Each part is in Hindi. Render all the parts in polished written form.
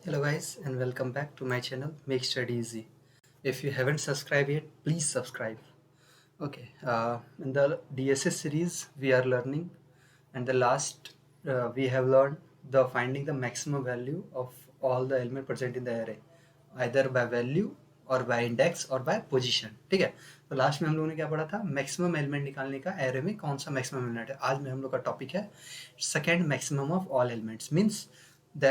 Hello guys and welcome back to my channel Make Study Easy. If you haven't subscribed yet, please subscribe. Okay, in the DSS series we are learning, and the last we have learned the finding the maximum value of all the element present in the array, either by value और by index और by position. ठीक है, तो लास्ट में हम लोगों ने क्या पढ़ा था, मैक्सिमम एलिमेंट निकालने का एरे में कौन सा मैक्सिमम एलिमेंट है. आज में हम लोग का टॉपिक है second maximum of all elements. Means the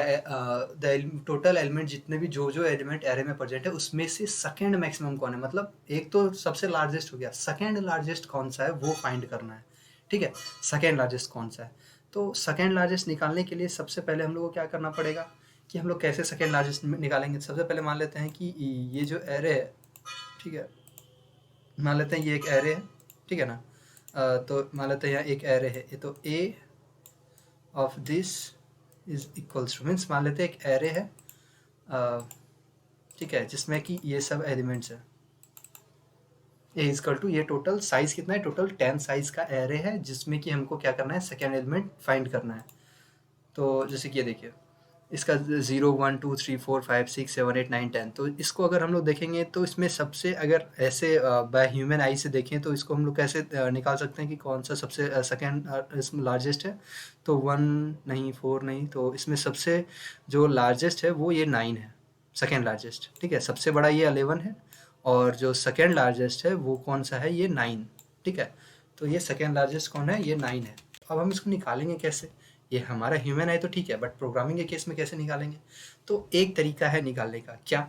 total element जितने भी जो एलिमेंट एरे में प्रेजेंट है उसमें से सेकेंड मैक्सिमम कौन है. मतलब एक तो सबसे लार्जेस्ट हो गया, सेकेंड लार्जेस्ट कौन सा है वो फाइंड करना है. ठीक है, सेकेंड लार्जेस्ट कौन सा है. तो सेकेंड लार्जेस्ट निकालने के लिए सबसे पहले हम लोग को क्या करना पड़ेगा कि हम लोग कैसे सेकेंड लार्जेस्ट निकालेंगे. सबसे पहले मान लेते हैं कि ये जो एरे है, ठीक है, मान लेते हैं ये एक एरे है, ठीक है ना. तो मान लेते हैं यहाँ एक एरे है, ये तो A of this is equals to, means मान लेते हैं एक एरे है, ठीक है, जिसमें कि ये सब एलिमेंट्स है. ए इजकल टू, ये टोटल साइज कितना है, टोटल 10 साइज का एरे है जिसमें कि हमको क्या करना है, सेकेंड एलिमेंट फाइंड करना है. तो जैसे कि ये देखिए, इसका 0 1 2 3 4 5 6 7 8 9 10. तो इसको अगर हम लोग देखेंगे तो इसमें सबसे, अगर ऐसे बाय ह्यूमन आई से देखें तो इसको हम लोग कैसे निकाल सकते हैं कि कौन सा सबसे सेकेंड इसमें लार्जेस्ट है. तो 1 नहीं, 4 नहीं, तो इसमें सबसे जो लार्जेस्ट है वो ये 9 है, सेकेंड लार्जेस्ट. ठीक है, सबसे बड़ा ये 11 है और जो सेकेंड लार्जेस्ट है वो कौन सा है, ये 9. ठीक है, तो ये सेकेंड लार्जेस्ट कौन है, ये 9 है. अब हम इसको निकालेंगे कैसे. ये हमारा ह्यूमन है तो ठीक है, बट प्रोग्रामिंग के केस में कैसे निकालेंगे. तो एक तरीका है निकालने का. क्या,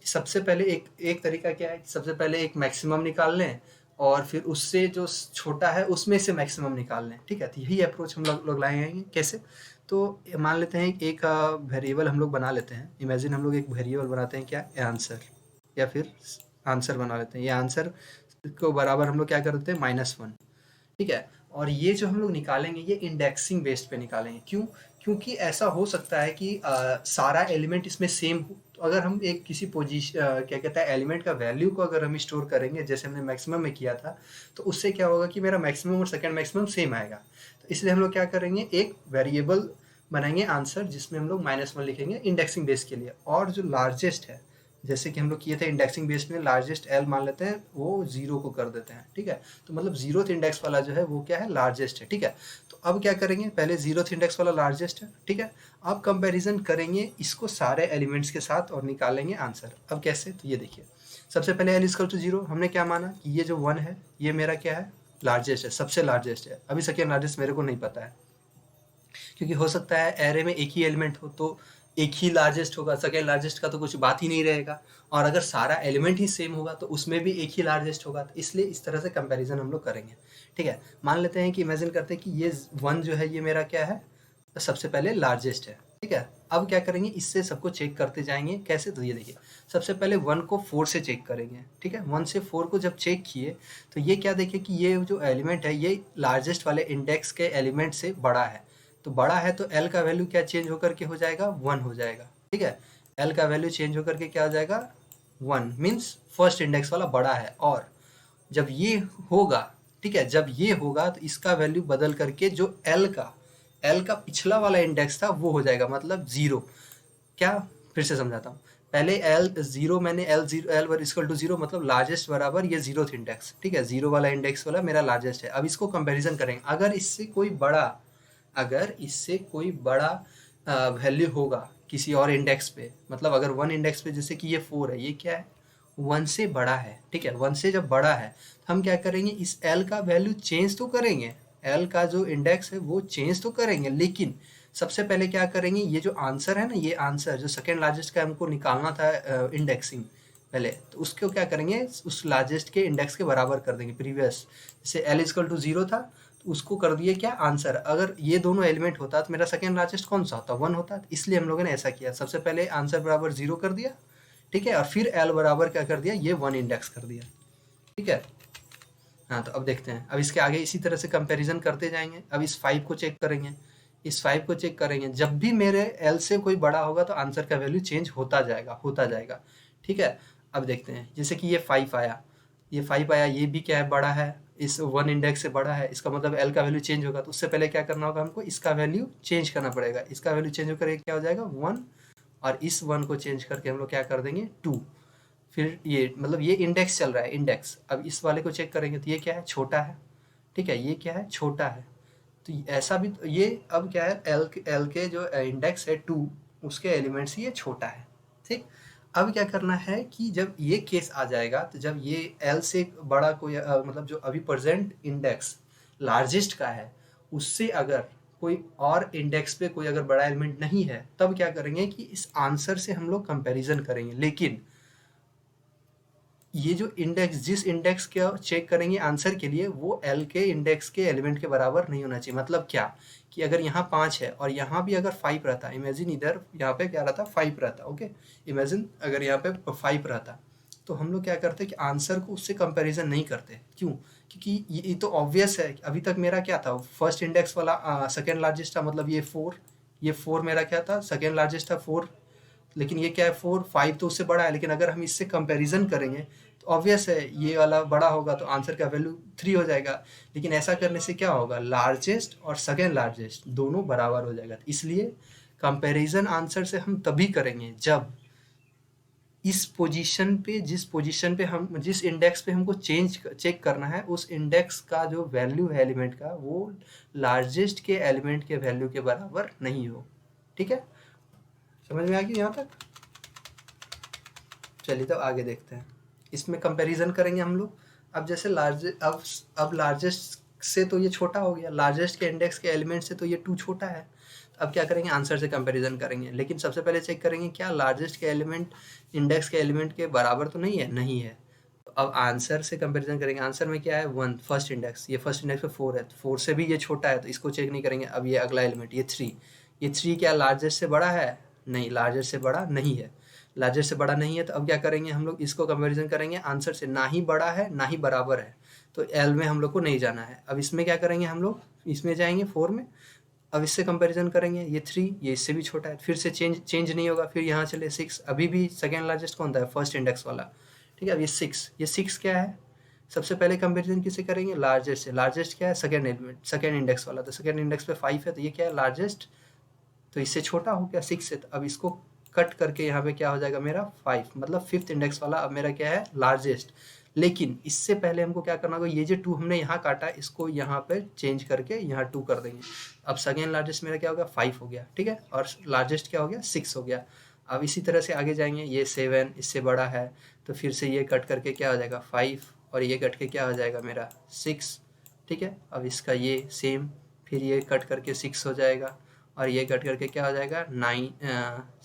सबसे पहले एक तरीका क्या है, सबसे पहले एक मैक्सिमम निकाल लें और फिर उससे जो छोटा है उसमें से मैक्सिमम निकाल लें. ठीक है, तो यही अप्रोच हम लोग लाएंगे. कैसे, तो मान लेते हैं एक वेरिएबल हम लोग बना लेते हैं. इमेजिन हम लोग एक वेरिएबल बनाते हैं, क्या, आंसर, या फिर आंसर बना लेते हैं. ये आंसर को बराबर हम लोग क्या कर देते हैं, -1. ठीक है, और ये जो हम लोग निकालेंगे ये इंडेक्सिंग बेस्ड पे निकालेंगे. क्यों, क्योंकि ऐसा हो सकता है कि सारा एलिमेंट इसमें सेम हो. तो अगर हम एक किसी पोजीशन क्या कहता है, एलिमेंट का वैल्यू को अगर हम स्टोर करेंगे जैसे हमने मैक्सिमम में किया था, तो उससे क्या होगा कि मेरा मैक्सिमम और सेकेंड मैक्सिमम सेम आएगा. तो इसलिए हम लोग क्या करेंगे, एक वेरिएबल बनाएंगे आंसर जिसमें हम लोग -1 लिखेंगे इंडेक्सिंग बेस के लिए. और जो लार्जेस्ट है, जैसे कि हम लोग किए थे इंडेक्सिंग बेस में, लार्जेस्ट एल मान लेते हैं, वो 0 को कर देते हैं. ठीक है, तो मतलब 0th इंडेक्स वाला जो है वो क्या है, लार्जेस्ट है. ठीक है, तो अब क्या करेंगे, पहले 0th इंडेक्स वाला लार्जेस्ट है. ठीक है, अब कंपैरिजन करेंगे इसको सारे एलिमेंट्स के साथ और निकालेंगे आंसर. अब कैसे, तो ये देखिए, सबसे पहले एल इक्वल टू 0 हमने क्या माना कि ये जो 1 है ये मेरा क्या है, लार्जेस्ट है, सबसे लार्जेस्ट है. अभी सेकेंड लार्जेस्ट मेरे को नहीं पता है, क्योंकि हो सकता है एरे में एक ही एलिमेंट हो तो एक ही लार्जेस्ट होगा, सेकेंड लार्जेस्ट का तो कुछ बात ही नहीं रहेगा. और अगर सारा एलिमेंट ही सेम होगा तो उसमें भी एक ही लार्जेस्ट होगा. तो इसलिए इस तरह से कंपैरिजन हम लोग करेंगे. ठीक है, मान लेते हैं कि इमेजिन करते हैं कि ये 1 जो है ये मेरा क्या है, तो सबसे पहले लार्जेस्ट है. ठीक है, अब क्या करेंगे, इससे सबको चेक करते जाएंगे. कैसे, तो ये देखिए, सबसे पहले 1 को 4 से चेक करेंगे. ठीक है, 1 से 4 को जब चेक किए तो ये क्या देखे कि ये जो एलिमेंट है ये लार्जेस्ट वाले इंडेक्स के एलिमेंट से बड़ा है. तो बड़ा है तो एल का वैल्यू क्या चेंज होकर के हो जाएगा, 1 हो जाएगा. ठीक है, एल का वैल्यू चेंज होकर के क्या हो जाएगा, 1, मीन्स फर्स्ट इंडेक्स वाला बड़ा है. और जब ये होगा, ठीक है, जब ये होगा तो इसका वैल्यू बदल करके जो एल का पिछला वाला इंडेक्स था वो हो जाएगा, मतलब 0. क्या, फिर से समझाता हूँ. पहले एल 0, मैंने एल 0 एल इक्वल टू 0 मतलब लार्जेस्ट बराबर ये 0th इंडेक्स. ठीक है, 0 वाला इंडेक्स वाला मेरा लार्जेस्ट है. अब इसको कंपैरिजन करेंगे, अगर इससे कोई बड़ा वैल्यू होगा किसी और इंडेक्स पे, मतलब अगर 1 इंडेक्स पे, जैसे कि ये 4 है, ये क्या है, 1 से बड़ा है. ठीक है, 1 से जब बड़ा है तो हम क्या करेंगे, इस एल का वैल्यू चेंज तो करेंगे, एल का जो इंडेक्स है वो चेंज तो करेंगे, लेकिन सबसे पहले क्या करेंगे, ये जो आंसर है ना, ये आंसर जो सेकेंड लार्जेस्ट का हमको निकालना था इंडेक्सिंग पहले, तो उसको क्या करेंगे, उस लार्जेस्ट के इंडेक्स के बराबर कर देंगे प्रीवियस. जैसे एल इक्वल टू 0 था तो उसको कर दिए क्या, आंसर. अगर ये दोनों एलिमेंट होता तो मेरा सेकेंड लार्जेस्ट कौन सा होता, 1 होता. इसलिए हम लोगों ने ऐसा किया, सबसे पहले आंसर बराबर 0 कर दिया. ठीक है, और फिर एल बराबर क्या कर दिया, ये 1 इंडेक्स कर दिया. ठीक है, हाँ, तो अब देखते हैं, अब इसके आगे इसी तरह से कंपैरिजन करते जाएंगे. अब इस 5 को चेक करेंगे, इस 5 को चेक करेंगे, जब भी मेरे एल से कोई बड़ा होगा तो आंसर का वैल्यू चेंज होता जाएगा. ठीक है, अब देखते हैं, जैसे कि ये 5 आया, ये भी क्या है, बड़ा है, इस 1 इंडेक्स से बड़ा है, इसका मतलब एल का वैल्यू चेंज होगा. तो उससे पहले क्या करना होगा हमको, इसका वैल्यू चेंज करना पड़ेगा. इसका वैल्यू चेंज होकर क्या हो जाएगा, 1 और इस 1 को चेंज करके हम लोग क्या कर देंगे 2। फिर ये मतलब ये इंडेक्स चल रहा है, इंडेक्स। अब इस वाले को चेक करेंगे तो ये क्या है, छोटा है, ठीक है, ये क्या है, छोटा है। तो ऐसा भी ये अब क्या है, एल के जो इंडेक्स है 2, उसके एलिमेंट्स ये छोटा है, ठीक। अब क्या करना है कि जब ये केस आ जाएगा, तो जब ये एल से बड़ा कोई मतलब जो अभी प्रेजेंट इंडेक्स लार्जेस्ट का है, उससे अगर कोई और इंडेक्स पे कोई अगर बड़ा एलिमेंट नहीं है, तब क्या करेंगे कि इस आंसर से हम लोग कंपैरिजन करेंगे। लेकिन ये जो इंडेक्स, जिस इंडेक्स का चेक करेंगे आंसर के लिए, वो एल के इंडेक्स के एलिमेंट के बराबर नहीं होना चाहिए। मतलब क्या कि अगर यहाँ 5 है और यहाँ भी अगर 5 रहता, इमेजिन इधर यहाँ पे क्या रहता, 5 रहता, ओके, इमेजिन अगर यहाँ पे 5 रहता, तो हम लोग क्या करते कि आंसर को उससे कंपैरिजन नहीं करते। क्यों? क्योंकि ये तो ऑब्वियस है कि अभी तक मेरा क्या था, फर्स्ट इंडेक्स वाला सेकेंड लार्जेस्ट था, मतलब ये 4, ये 4 मेरा क्या था, सेकेंड लार्जेस्ट था 4, लेकिन ये क्या है 4, 5 तो उससे बड़ा है। लेकिन अगर हम इससे कंपैरिजन करेंगे तो ऑब्वियस है ये वाला बड़ा होगा, तो आंसर का वैल्यू 3 हो जाएगा। लेकिन ऐसा करने से क्या होगा, लार्जेस्ट और सेकेंड लार्जेस्ट दोनों बराबर हो जाएगा। इसलिए कंपैरिजन आंसर से हम तभी करेंगे जब इस पोजीशन पे, जिस पोजीशन पे हम, जिस इंडेक्स पे हमको चेक करना है, उस इंडेक्स का जो वैल्यू है एलिमेंट का, वो लार्जेस्ट के एलिमेंट के वैल्यू के बराबर नहीं हो। ठीक है, समझ में आ गई यहाँ तक? चलिए तो आगे देखते हैं। इसमें कंपैरिजन करेंगे हम लोग। अब जैसे अब लार्जेस्ट से तो ये छोटा हो गया, लार्जेस्ट के इंडेक्स के एलिमेंट से तो ये 2 छोटा है। अब क्या करेंगे, आंसर से कंपैरिजन करेंगे। लेकिन सबसे पहले चेक करेंगे क्या लार्जेस्ट के एलिमेंट इंडेक्स के एलिमेंट के बराबर तो नहीं है, नहीं है। तो अब आंसर से कंपैरिजन करेंगे। आंसर में क्या है 1, फर्स्ट इंडेक्स, ये फर्स्ट इंडेक्स पे 4 है, 4 से भी ये छोटा है, तो इसको चेक नहीं करेंगे। अब ये अगला एलिमेंट ये 3, ये 3 क्या लार्जेस्ट से बड़ा है? नहीं, लार्जेस्ट से बड़ा नहीं है। लार्जेस्ट से बड़ा नहीं है, तो अब क्या करेंगे हम लोग, इसको कंपैरिजन करेंगे आंसर से, ना ही बड़ा है ना ही बराबर है, तो एल में हम लोग को नहीं जाना है। अब इसमें क्या करेंगे हम लोग, इसमें जाएंगे 4 में। अब इससे कंपैरिजन करेंगे, ये 3, ये इससे भी छोटा है, फिर से चेंज नहीं होगा। फिर यहाँ चले 6, अभी भी सेकेंड लार्जेस्ट कौन था, फर्स्ट इंडेक्स वाला, ठीक है। अब ये 6 क्या है, सबसे पहले कंपैरिजन किससे करेंगे, लार्जेस्ट से। लार्जेस्ट क्या है, सेकेंड एलिमेंट, सेकेंड इंडेक्स वाला, तो सेकेंड इंडेक्स पे 5 है, तो ये क्या है लार्जेस्ट, तो इससे छोटा हो गया 6 से। तो अब इसको कट करके यहाँ पे क्या हो जाएगा मेरा 5, मतलब फिफ्थ इंडेक्स वाला अब मेरा क्या है लार्जेस्ट। लेकिन इससे पहले हमको क्या करना होगा, ये जो 2 हमने यहाँ काटा, इसको यहाँ पे चेंज करके यहाँ 2 कर देंगे। अब सेकेंड लार्जेस्ट मेरा क्या हो गया 5 हो गया, ठीक है, और लार्जेस्ट क्या हो गया 6 हो गया। अब इसी तरह से आगे जाएंगे, ये 7 इससे बड़ा है, तो फिर से ये कट करके क्या हो जाएगा 5, और ये कट के क्या हो जाएगा मेरा 6, ठीक है। अब इसका ये सेम, फिर ये कट करके 6 हो जाएगा, और ये कट करके क्या हो जाएगा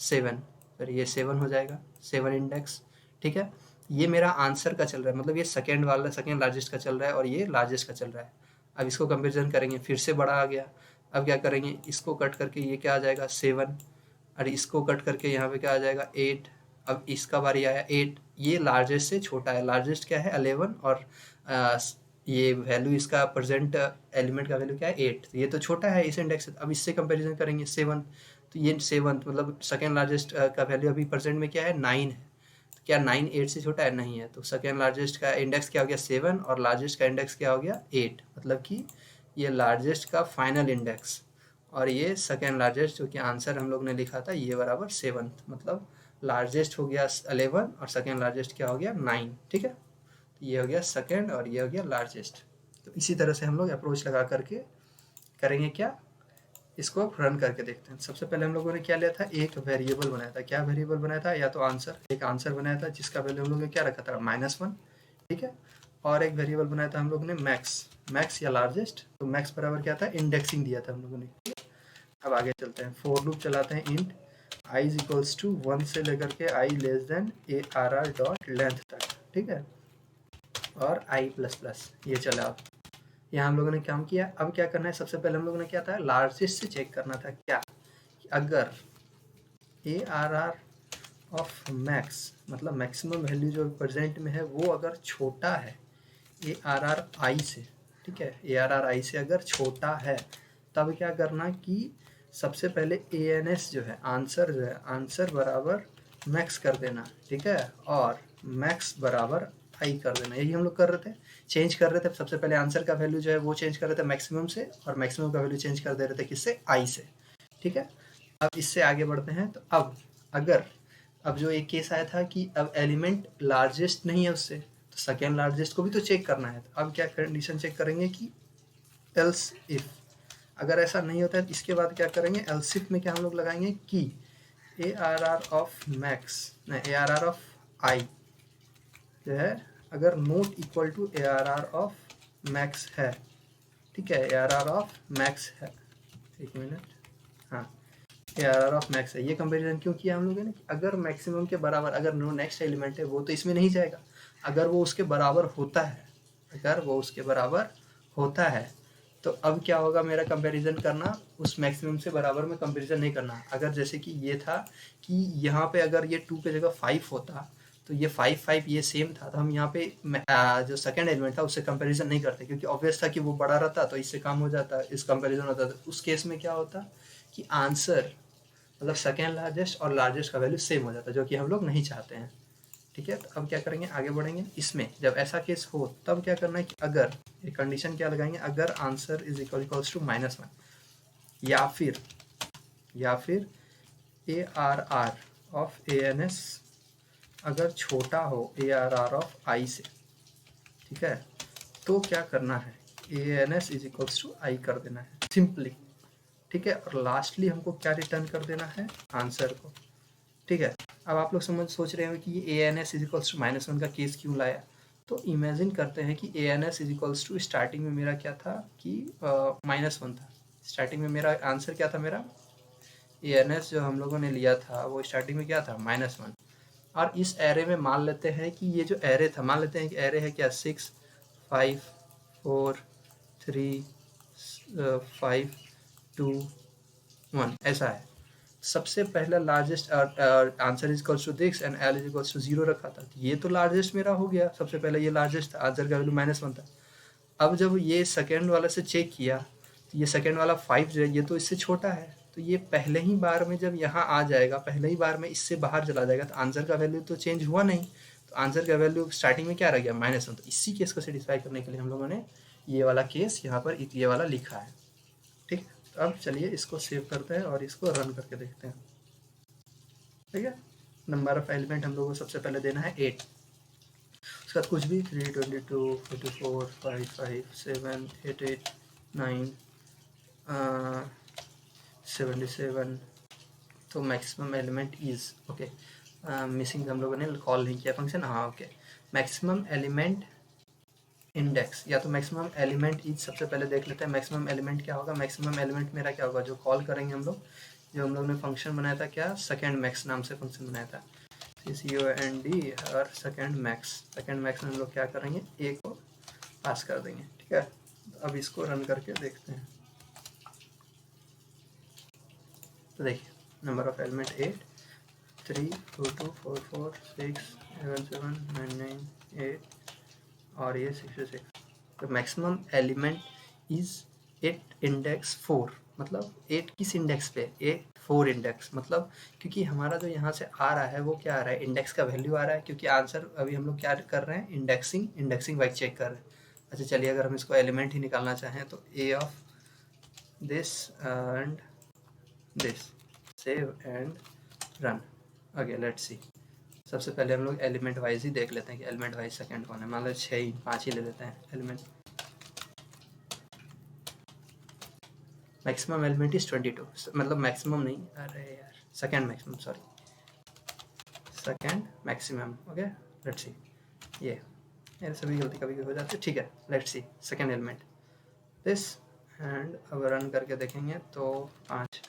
7, फिर ये 7 हो जाएगा, 7 इंडेक्स, ठीक है। ये मेरा आंसर का चल रहा है, मतलब ये सेकेंड वाला, सेकेंड लार्जेस्ट का चल रहा है, और ये लार्जेस्ट का चल रहा है। अब इसको कंपेरिजन करेंगे, फिर से बड़ा आ गया। अब क्या करेंगे, इसको कट करके ये क्या आ जाएगा 7, और इसको कट करके यहाँ पे क्या आ जाएगा 8। अब इसका बारी आया 8, ये लार्जेस्ट से छोटा है। लार्जेस्ट क्या है 11, और ये वैल्यू इसका प्रेजेंट एलिमेंट का वैल्यू क्या है 8, तो ये तो छोटा है इस इंडेक्स से। अब इससे कंपैरिजन करेंगे 7, तो ये 7 मतलब सेकेंड लार्जेस्ट का वैल्यू अभी प्रेजेंट में क्या है 9 है, तो क्या 9 8 से छोटा है? नहीं है। तो सेकेंड लार्जेस्ट का इंडेक्स क्या हो गया 7, और लार्जेस्ट का इंडेक्स क्या हो गया 8, मतलब कि ये लार्जेस्ट का फाइनल इंडेक्स, और ये सेकेंड लार्जेस्ट जो कि आंसर हम लोग ने लिखा था ये बराबर 7, मतलब लार्जेस्ट हो गया 11 और सेकेंड लार्जेस्ट क्या हो गया 9, ठीक है। तो ये हो गया सेकेंड और ये हो गया लार्जेस्ट। तो इसी तरह से हम लोग अप्रोच लगा करके करेंगे क्या, इसको रन करके देखते हैं। सबसे पहले हम लोगों ने क्या लिया था, एक वेरिएबल बनाया था। क्या वेरिएबल बनाया था, या तो आंसर, एक आंसर बनाया था जिसका वैल्यू हम लोग ने क्या रखा था -1, ठीक है। और एक वेरिएबल बनाया था हम लोग ने मैक्स या लार्जेस्ट, तो मैक्स बराबर क्या था, इंडेक्सिंग दिया था हम लोगों ने। अब आगे चलते हैं, फोर लूप चलाते हैं, int i is equals to 1 से लेकर के i less than ARR dot length तक, ठीक है, और i++ ये चला। अब यहाँ हम लोगों ने काम किया। अब क्या करना है, सबसे पहले हम लोगों ने क्या था, लार्जेस्ट से चेक करना था क्या, अगर ARR ऑफ मैक्स, मतलब मैक्सिमम वैल्यू जो प्रेजेंट में है, वो अगर छोटा है ARR i से, ठीक है, ARR i से अगर छोटा है, तब क्या करना कि सबसे पहले ANS जो है, आंसर जो है, आंसर बराबर मैक्स कर देना, ठीक है, और मैक्स बराबर आई कर देना। यही हम लोग कर रहे थे, चेंज कर रहे थे। सबसे पहले आंसर का वैल्यू जो है वो चेंज कर रहे थे मैक्सिमम से, और मैक्सिमम का वैल्यू चेंज कर दे रहे थे किससे, आई से, ठीक है। अब इससे आगे बढ़ते हैं। तो अब अगर अब जो एक केस आया था कि अब एलिमेंट लार्जेस्ट नहीं है उससे, तो सेकेंड लार्जेस्ट को भी तो चेक करना है। तो अब क्या कंडीशन चेक करेंगे कि एल्स इफ, अगर ऐसा नहीं होता है इसके बाद क्या करेंगे, एल्स इफ में क्या हम लोग लगाएंगे कि A R R of max, नहीं A R R of I जो है अगर not equal to A R R of max है, ठीक है, A R R of max है, एक मिनट, हाँ A R R of max है। ये कंपेरिजन क्यों किया हम लोगों ने, अगर मैक्सिमम के बराबर, अगर नो नेक्स्ट एलिमेंट है वो तो इसमें नहीं जाएगा, अगर वो उसके बराबर होता है, अगर वो उसके बराबर होता है तो अब क्या होगा, मेरा कंपैरिजन करना उस मैक्सिमम से बराबर में कंपैरिजन नहीं करना। अगर जैसे कि ये था कि यहाँ पे अगर ये 2 की जगह 5 होता तो ये 5 5 ये सेम था, तो हम यहाँ पे जो सेकंड एलिमेंट था उससे कंपैरिजन नहीं करते, क्योंकि ऑब्वियस था कि वो बड़ा रहता तो इससे कम हो जाता, इस कंपैरिजन होता। तो उस केस में क्या होता कि आंसर मतलब सेकेंड लार्जेस्ट और लार्जेस्ट का वैल्यू सेम हो जाता है, जो कि हम लोग नहीं चाहते हैं। ठीक है, तो अब क्या करेंगे, आगे बढ़ेंगे। इसमें जब ऐसा केस हो तब क्या करना है कि अगर ये कंडीशन क्या लगाएंगे, अगर आंसर इज इक्वल्स टू -1 या फिर A R R of A N S अगर छोटा हो A R R of I से, ठीक है, तो क्या करना है, A N S is equals to I कर देना है सिंपली, ठीक है। और लास्टली हमको क्या रिटर्न कर देना है, आंसर को, ठीक है। अब आप लोग सोच रहे हो कि ये A N S is equals to -1 का केस क्यों लाया, तो इमेजिन करते हैं कि A N S is equals to starting में मेरा क्या था कि -1 था, स्टार्टिंग में मेरा आंसर क्या था, मेरा ए एन एस जो हम लोगों ने लिया था वो स्टार्टिंग में क्या था, -1। और इस एरे में मान लेते हैं कि ये जो एरे था, मान लेते हैं कि एरे है क्या 6 5 4 3 5 2 1 ऐसा है। सबसे पहला largest answer is equals to this and L is equals to 0 रखा था, तो ये तो लार्जेस्ट मेरा हो गया, सबसे पहले ये लार्जेस्ट था, आंसर का वैल्यू -1 था। अब जब ये सेकेंड वाला से चेक किया तो ये सेकेंड वाला 5 जो है ये तो इससे छोटा है, तो ये पहले ही बार में जब यहाँ आ जाएगा, पहले ही बार में इससे बाहर चला जाएगा, तो आंसर का वैल्यू तो चेंज हुआ नहीं, तो आंसर का वैल्यू स्टार्टिंग में क्या रह गया, -1। तो इसी केस को सेटिस्फाई करने के लिए हम लोगों ने ये वाला केस यहाँ पर ये वाला लिखा है, ठीक है। तो अब चलिए इसको सेव करते हैं और इसको रन करके देखते हैं, ठीक है। नंबर ऑफ एलिमेंट हम लोगों को सबसे पहले देना है 8, उसके बाद कुछ भी 3 22 44 5 5 7 8 8 9 77, तो maximum element is okay, missing हम लोगों ने कॉल नहीं किया फंक्शन, हाँ ओके। मैक्सिमम एलिमेंट इंडेक्स या तो मैक्सिमम एलिमेंट इज सबसे पहले देख लेते हैं, मैक्सिमम एलिमेंट क्या होगा, मैक्सिमम एलिमेंट मेरा क्या होगा, जो कॉल करेंगे हम लोग, जो हम लोग ने फंक्शन बनाया था क्या, सेकेंड मैक्स नाम से फंक्शन बनाया था, COND और सेकेंड मैक्स में हम लोग क्या करेंगे, ए को पास कर देंगे, ठीक है। अब इसको रन करके देखते हैं, तो देखिए नंबर ऑफ एलिमेंट 8 3 2 2 4 4 6 7 7 9 9 8 और ये 66, तो मैक्सिमम एलिमेंट इज 8 इंडेक्स 4, मतलब 8 किस इंडेक्स पे, 4 इंडेक्स, मतलब क्योंकि हमारा जो यहाँ से आ रहा है वो क्या आ रहा है, इंडेक्स का वैल्यू आ रहा है, क्योंकि आंसर अभी हम लोग क्या कर रहे हैं, इंडेक्सिंग वाइज चेक कर रहे हैं। अच्छा चलिए अगर हम इसको एलिमेंट ही निकालना चाहें तो A of this and this, save and run, okay let's see. सबसे पहले हम लोग एलिमेंट वाइज ही देख लेते हैं कि एलिमेंट वाइज सेकंड कौन है, मान लो 6 ही 5 ही ले लेते हैं एलिमेंट। मैक्सिमम एलिमेंट इज 22, मतलब मैक्सिमम नहीं, अरे यार second maximum, sorry second maximum, okay let's सी। ये मेरे सभी गलती कभी हो जाती है, ठीक है, let's see second element this, and अब रन करके देखेंगे तो 5।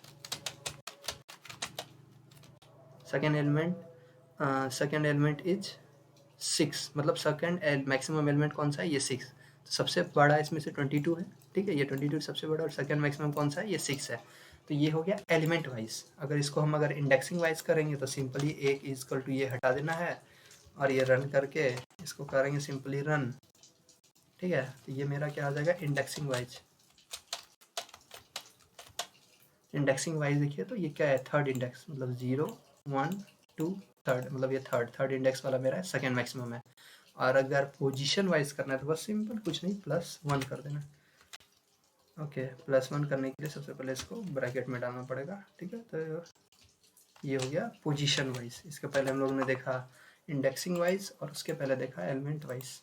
सेकंड एलिमेंट इज 6, मतलब सेकंड मैक्सिमम एलिमेंट कौन सा है, ये 6, तो सबसे बड़ा इसमें से 22 है, ठीक है, ये 22 सबसे बड़ा, और सेकंड मैक्सिमम कौन सा है, ये 6 है। तो ये हो गया एलिमेंट वाइज। अगर इसको हम अगर इंडेक्सिंग वाइज करेंगे तो सिंपली एक इक्वल टू ये हटा देना है और ये रन करके इसको करेंगे सिंपली रन, ठीक है। तो ये मेरा क्या आ जाएगा, इंडेक्सिंग वाइज। इंडेक्सिंग वाइज देखिए तो ये क्या है, थर्ड इंडेक्स, मतलब 0 1 2 थर्ड, मतलब ये थर्ड इंडेक्स वाला मेरा सेकंड मैक्सिमम है। और अगर पोजीशन वाइज करना है तो बस सिंपल कुछ नहीं, +1 कर देना, ओके। +1 करने के लिए सबसे पहले इसको ब्रैकेट में डालना पड़ेगा, ठीक है। तो ये हो गया पोजीशन वाइज। इसके पहले हम लोगों ने देखा इंडेक्सिंग वाइज और उसके पहले देखा element wise.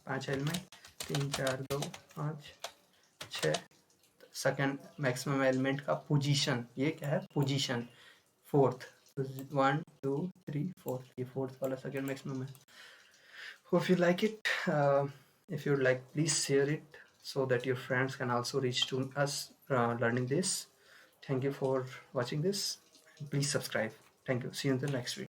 5 element 3 4 2 5 6। Second maximum element का पोजीशन, ये क्या है पोजीशन, फोर्थ 1 2 3 4, ये फोर्थ वाला सेकेंड मैक्सिमम है। Hope you like it. If you like, please share it so that your friends can also reach to us learning this. Thank you for watching this. Please subscribe. Thank you. See you in the next video.